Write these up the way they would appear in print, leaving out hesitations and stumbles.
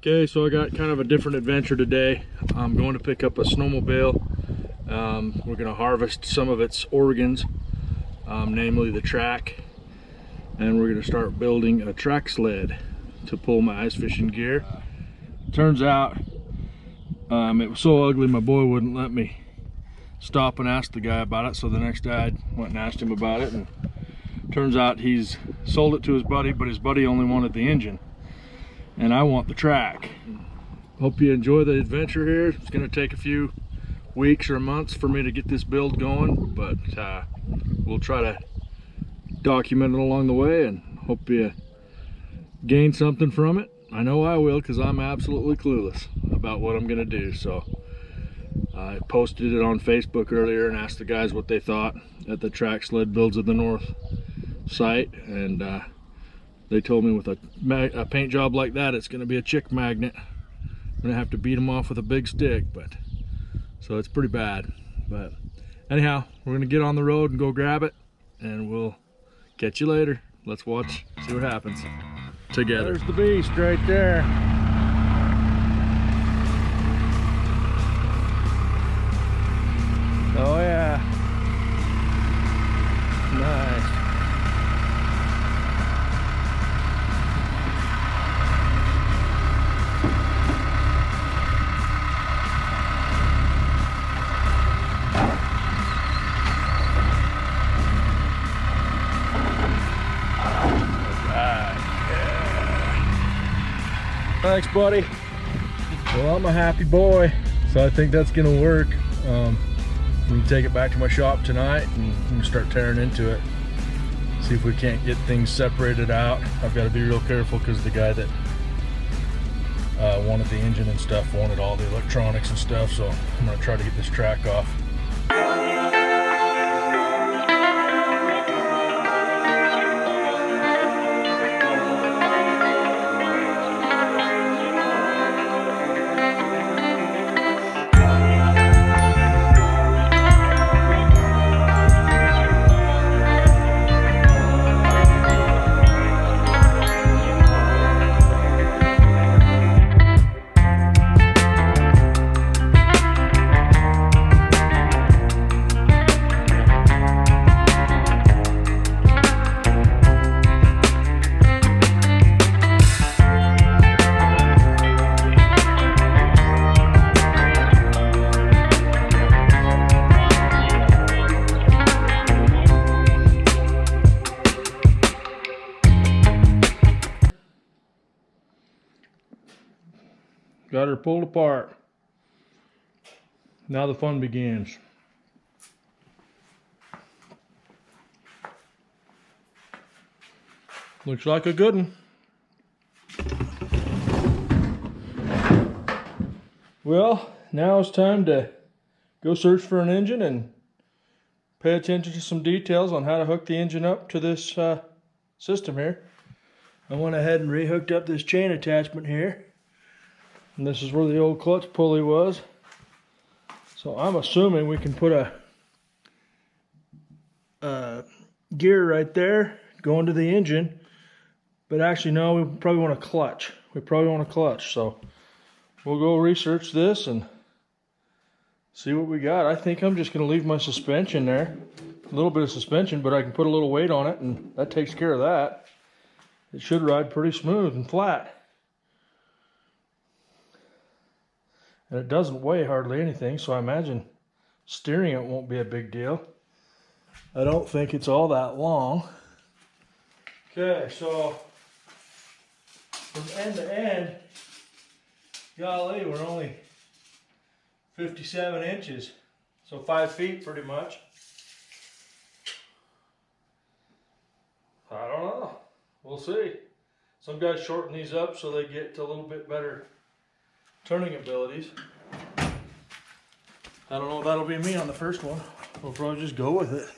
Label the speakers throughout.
Speaker 1: Okay, so I got kind of a different adventure today. I'm going to pick up a snowmobile. We're going to harvest some of its organs, namely the track, and we're going to start building a track sled to pull my ice fishing gear. Turns out it was so ugly my boy wouldn't let me stop and ask the guy about it, so the next day I went and asked him about it, and turns out he's sold it to his buddy, but his buddy only wanted the engine and I want the track. Hope you enjoy the adventure here. It's going to take a few weeks or months for me to get this build going, but we'll try to document it along the way and hope you gain something from it. I know I will, because I'm absolutely clueless about what I'm going to do. So I posted it on Facebook earlier and asked the guys what they thought at the Track Sled Builds of the North site, and they told me with a paint job like that, it's going to be a chick magnet. I'm going to have to beat them off with a big stick, but so it's pretty bad. But anyhow, we're going to get on the road and go grab it, and we'll catch you later. Let's watch, see what happens together. There's the beast right there. Oh yeah. Nice. Thanks, buddy. Well, I'm a happy boy, so I think that's gonna work. I'm gonna take it back to my shop tonight and I'm gonna start tearing into it. See if we can't get things separated out. I've got to be real careful because the guy that wanted the engine and stuff wanted all the electronics and stuff, so I'm gonna try to get this track off. Got her pulled apart. Now the fun begins. Looks like a good one. Well, now it's time to go search for an engine and pay attention to some details on how to hook the engine up to this system here. I went ahead and rehooked up this chain attachment here. And this is where the old clutch pulley was. So I'm assuming we can put a gear right there going to the engine. But actually no, we probably want a clutch. So we'll go research this and see what we got. I think I'm just going to leave my suspension there. A little bit of suspension, but I can put a little weight on it and that takes care of that. It should ride pretty smooth and flat. And it doesn't weigh hardly anything, so I imagine steering it won't be a big deal. I don't think it's all that long. Okay, so from end to end, golly, we're only 57 inches. So 5 feet pretty much. I don't know. We'll see. Some guys shorten these up so they get a little bit better turning abilities. I don't know if that'll be me on the first one. We'll probably just go with it.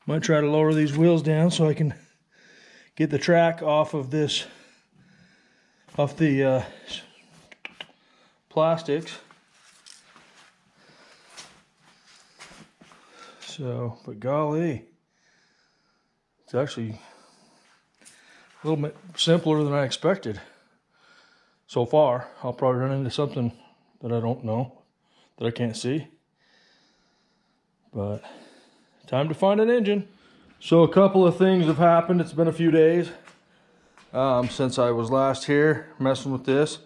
Speaker 1: Might try to lower these wheels down so I can get the track off of this, off the plastics. So, but golly, it's actually A little bit simpler than I expected so far. I'll probably run into something that I don't know, that I can't see. But time to find an engine. So a couple of things have happened. It's been a few days since I was last here messing with this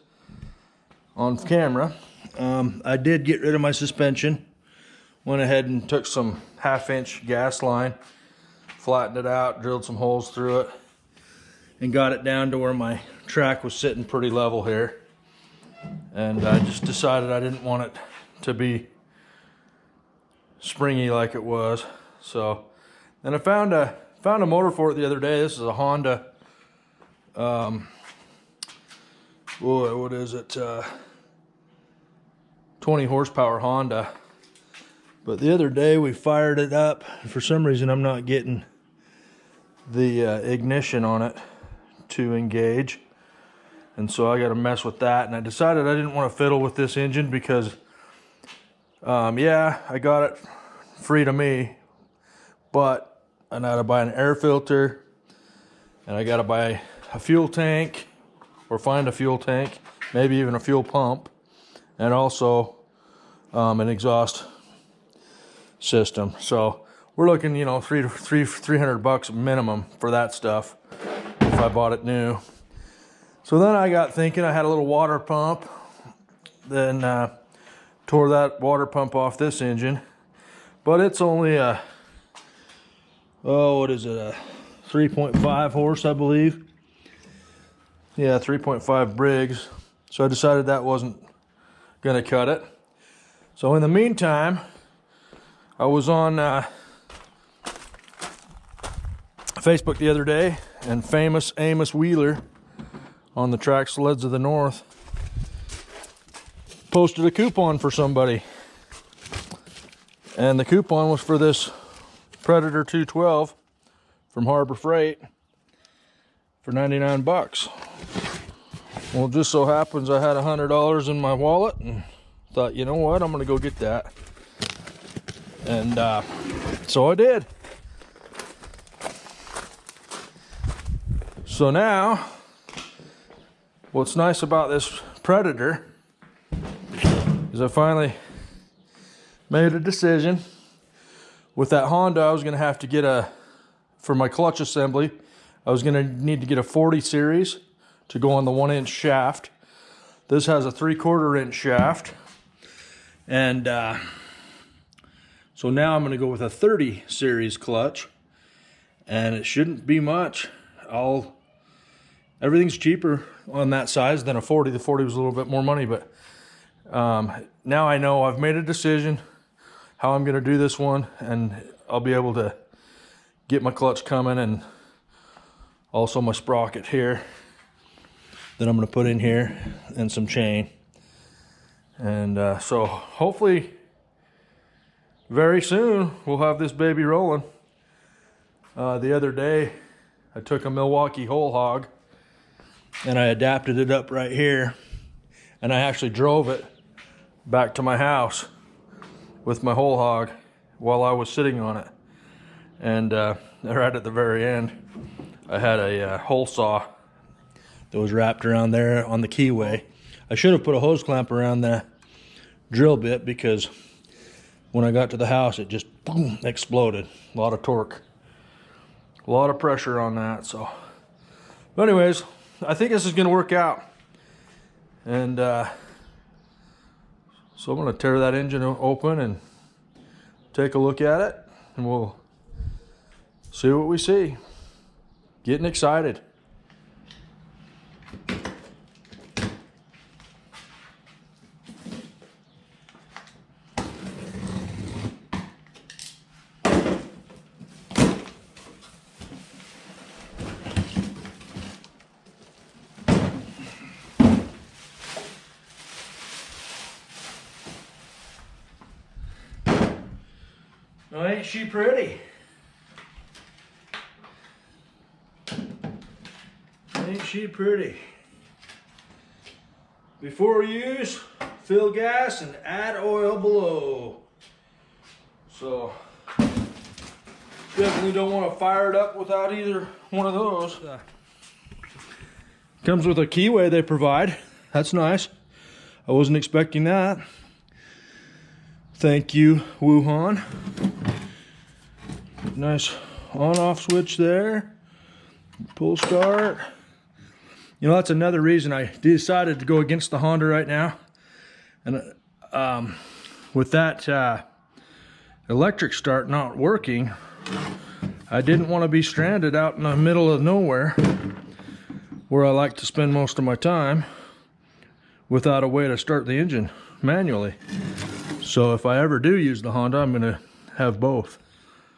Speaker 1: on camera. I did get rid of my suspension. Went ahead and took some 1/2-inch gas line, flattened it out, drilled some holes through it, and got it down to where my track was sitting pretty level here. And I just decided I didn't want it to be springy like it was. So then I found a motor for it the other day. This is a Honda, what is it, 20 horsepower Honda. But the other day we fired it up. For some reason I'm not getting the ignition on it to engage, and so I got to mess with that. And I decided I didn't want to fiddle with this engine because yeah, I got it free to me, but I got to buy an air filter, and I got to buy a fuel tank, or find a fuel tank, maybe even a fuel pump, and also an exhaust system. So we're looking, you know, $300 minimum for that stuff if I bought it new. So then I got thinking, I had a little water pump, then tore that water pump off this engine, but it's only a, what is it, a 3.5 horse, I believe. Yeah, 3.5 Briggs. So I decided that wasn't gonna cut it. So in the meantime, I was on Facebook the other day, and famous Amos Wheeler on the track Sleds of the North posted a coupon for somebody. And the coupon was for this Predator 212 from Harbor Freight for 99 bucks. Well, it just so happens I had $100 in my wallet and thought, you know what, I'm gonna go get that. And so I did. So now, what's nice about this Predator is I finally made a decision. With that Honda, I was gonna have to get for my clutch assembly, I was gonna need to get a 40 series to go on the 1-inch shaft. This has a 3/4 inch shaft. And so now I'm gonna go with a 30 series clutch, and it shouldn't be much. Everything's cheaper on that size than a 40. The 40 was a little bit more money, but now I know I've made a decision how I'm gonna do this one, and I'll be able to get my clutch coming, and also my sprocket here that I'm gonna put in here, and some chain. And so hopefully very soon we'll have this baby rolling. The other day I took a Milwaukee whole hog and I adapted it up right here, and I actually drove it back to my house with my whole hog while I was sitting on it. And right at the very end I had a hole saw that was wrapped around there on the keyway. I should have put a hose clamp around the drill bit, because when I got to the house it just boom, exploded. A lot of torque, a lot of pressure on that. So but anyways, I think this is gonna work out. And so I'm gonna tear that engine open and take a look at it, and we'll see what we see. Getting excited. Now, ain't she pretty? Ain't she pretty? Before use, fill gas and add oil below. So definitely don't want to fire it up without either one of those. Comes with a keyway they provide. That's nice. I wasn't expecting that. Thank you, Wuhan. Nice on-off switch there. Pull start. You know, that's another reason I decided to go against the Honda right now. And with that electric start not working, I didn't want to be stranded out in the middle of nowhere where I like to spend most of my time without a way to start the engine manually. So if I ever do use the Honda, I'm gonna have both.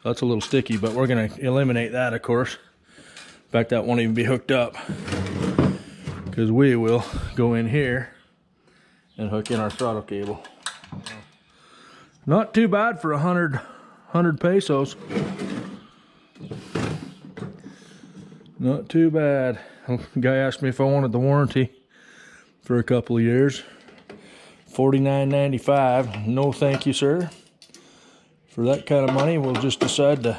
Speaker 1: That's a little sticky, but we're gonna eliminate that, of course. In fact, that won't even be hooked up, because we will go in here and hook in our throttle cable. Not too bad for 100 pesos. Not too bad. The guy asked me if I wanted the warranty for a couple of years. $49.95. No thank you, sir. For that kind of money, we'll just decide to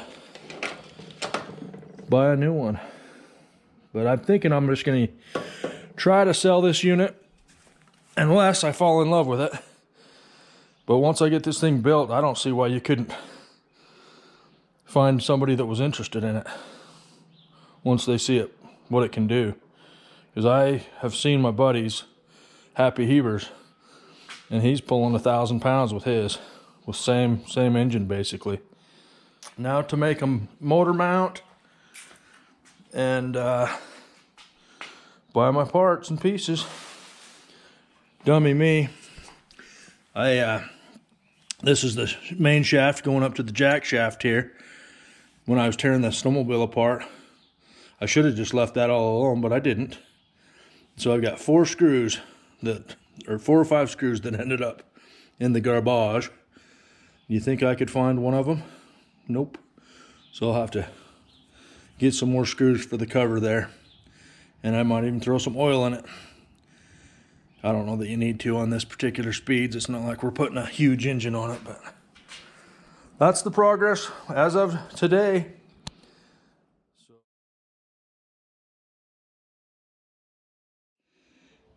Speaker 1: buy a new one. But I'm thinking I'm just going to try to sell this unit unless I fall in love with it. But once I get this thing built, I don't see why you couldn't find somebody that was interested in it once they see it, what it can do. Because I have seen my buddies, Happy Hebers, and he's pulling 1,000 pounds with his, with same engine basically. Now to make them motor mount and buy my parts and pieces. Dummy me. This is the main shaft going up to the jack shaft here. When I was tearing the snowmobile apart, I should have just left that all alone, but I didn't. So I've got 4 screws that, or 4 or 5 screws that ended up in the garbage. You think I could find one of them? Nope. So I'll have to get some more screws for the cover there. And I might even throw some oil in it. I don't know that you need to on this particular speeds. It's not like we're putting a huge engine on it, but that's the progress as of today.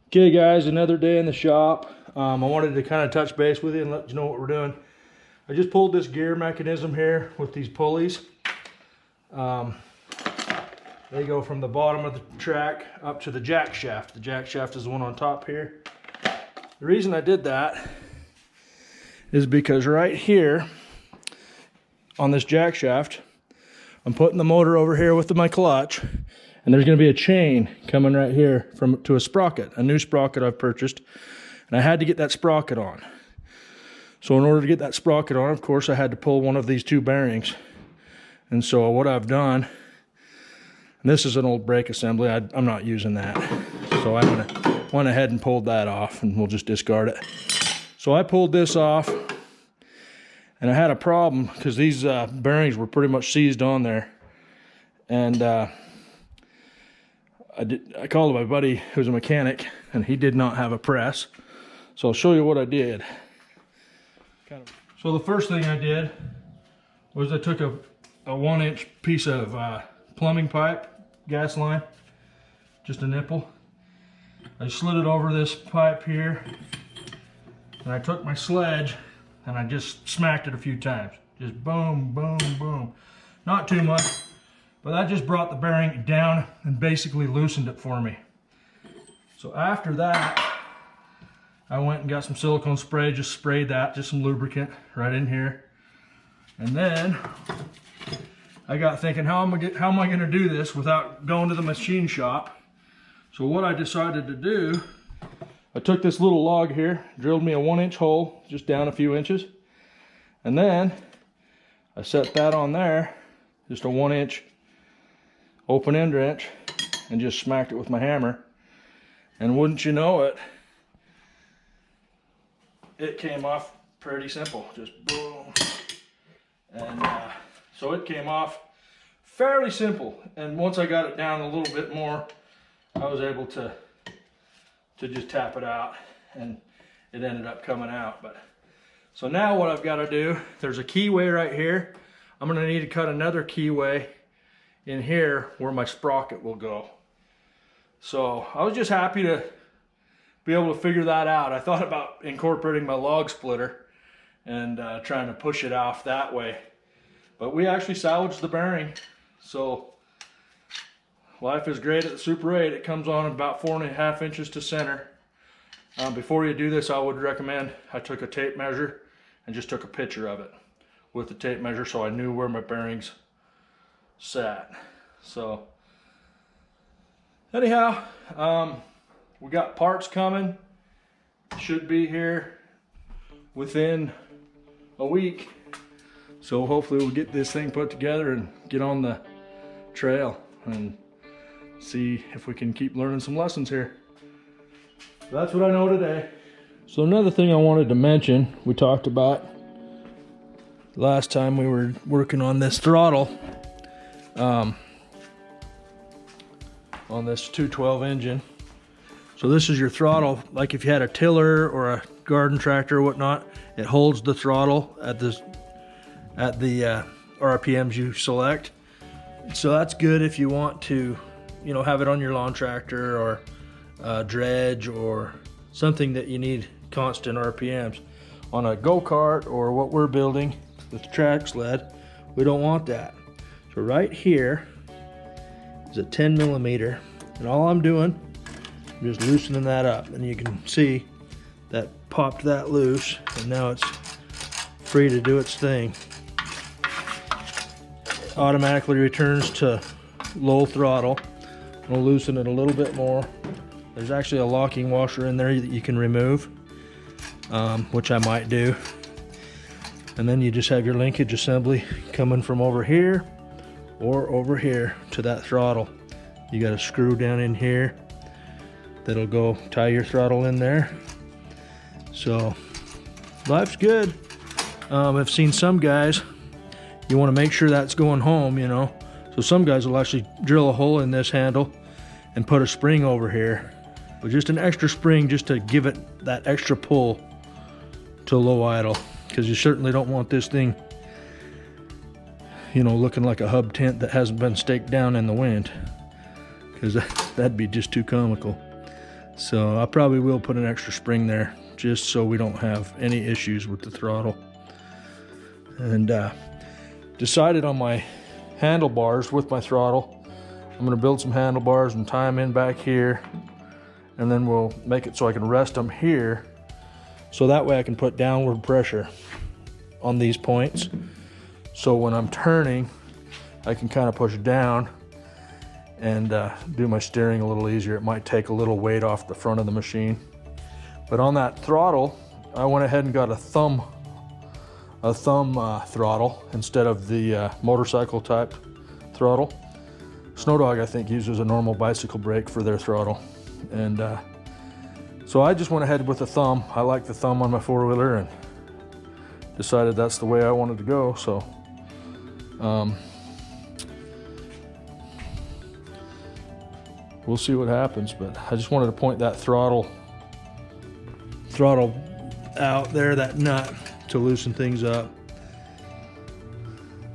Speaker 1: Okay guys, another day in the shop. I wanted to kind of touch base with you and let you know what we're doing. I just pulled this gear mechanism here with these pulleys. They go from the bottom of the track up to the jack shaft. The jack shaft is the one on top here. The reason I did that is because right here on this jack shaft, I'm putting the motor over here with my clutch, and there's going to be a chain coming right here to a sprocket, a new sprocket I've purchased, and I had to get that sprocket on. So in order to get that sprocket on, of course, I had to pull one of these 2 bearings. And so what I've done, and this is an old brake assembly, I'm not using that. So I went ahead and pulled that off, and we'll just discard it. So I pulled this off, and I had a problem because these bearings were pretty much seized on there. And I called my buddy who's a mechanic, and he did not have a press. So I'll show you what I did. So the first thing I did was I took a 1-inch piece of plumbing pipe, gas line, just a nipple. I slid it over this pipe here, and I took my sledge and I just smacked it a few times. Just boom, boom, boom. Not too much, but that just brought the bearing down and basically loosened it for me. So after that, I went and got some silicone spray, just sprayed that, just some lubricant right in here. And then I got thinking, how am I going to do this without going to the machine shop? So what I decided to do, I took this little log here, drilled me a 1-inch hole, just down a few inches. And then I set that on there, just a 1-inch open end wrench, and just smacked it with my hammer. And wouldn't you know it, it came off pretty simple, just boom. And so it came off fairly simple. And once I got it down a little bit more, I was able to just tap it out, and it ended up coming out. But so now what I've got to do, there's a keyway right here. I'm going to need to cut another keyway in here where my sprocket will go. So I was just happy to be able to figure that out. I thought about incorporating my log splitter and trying to push it off that way. But we actually salvaged the bearing. So life is great at the Super 8. It comes on about 4.5 inches to center. Before you do this, I would recommend, I took a tape measure and just took a picture of it with the tape measure so I knew where my bearings sat. So anyhow, we got parts coming. Should be here within a week. So hopefully we'll get this thing put together and get on the trail and see if we can keep learning some lessons here. That's what I know today. So another thing I wanted to mention, we talked about last time we were working on this throttle, on this 212 engine. So this is your throttle. Like if you had a tiller or a garden tractor or whatnot, it holds the throttle at the RPMs you select. So that's good if you want to, you know, have it on your lawn tractor or dredge or something that you need constant RPMs. On a go-kart or what we're building with the track sled, we don't want that. So right here is a 10 millimeter, and all I'm doing, I'm just loosening that up, and you can see that popped that loose, and now it's free to do its thing. It automatically returns to low throttle. I'm gonna loosen it a little bit more. There's actually a locking washer in there that you can remove, which I might do. And then you just have your linkage assembly coming from over here or over here to that throttle. You got a screw down in here that'll go tie your throttle in there. So life's good. I've seen some guys, you want to make sure that's going home, you know. So some guys will actually drill a hole in this handle and put a spring over here, with just an extra spring just to give it that extra pull to low idle, because you certainly don't want this thing, you know, looking like a hub tent that hasn't been staked down in the wind, because that'd be just too comical. So I probably will put an extra spring there just so we don't have any issues with the throttle. And decided on my handlebars with my throttle. I'm going to build some handlebars and tie them in back here, and then we'll make it so I can rest them here, so that way I can put downward pressure on these points, so when I'm turning I can kind of push down and do my steering a little easier. It might take a little weight off the front of the machine. But on that throttle, I went ahead and got a thumb throttle instead of the motorcycle type throttle. Snow Dog, I think, uses a normal bicycle brake for their throttle. And so I just went ahead with the thumb. I like the thumb on my four-wheeler and decided that's the way I wanted to go. So we'll see what happens, but I just wanted to point that throttle out there, that nut, to loosen things up.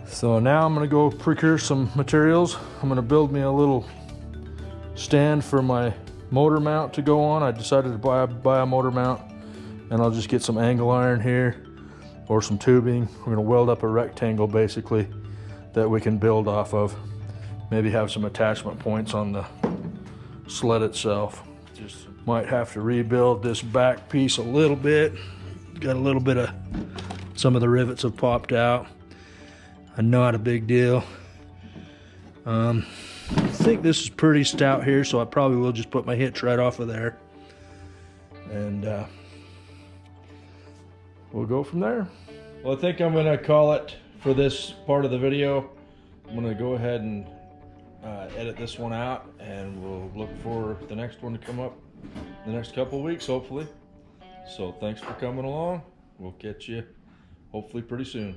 Speaker 1: So now I'm going to go procure some materials. I'm going to build me a little stand for my motor mount to go on. I decided to buy a motor mount, and I'll just get some angle iron here or some tubing. We're going to weld up a rectangle basically that we can build off of. Maybe have some attachment points on the sled itself. Just might have to rebuild this back piece a little bit. Got a little bit of, some of the rivets have popped out. Not a big deal. I think this is pretty stout here, so I probably will just put my hitch right off of there, and we'll go from there. Well, I think I'm gonna call it for this part of the video. I'm gonna go ahead and edit this one out, and we'll look for the next one to come up in the next couple of weeks, hopefully. So thanks for coming along. We'll catch you hopefully pretty soon.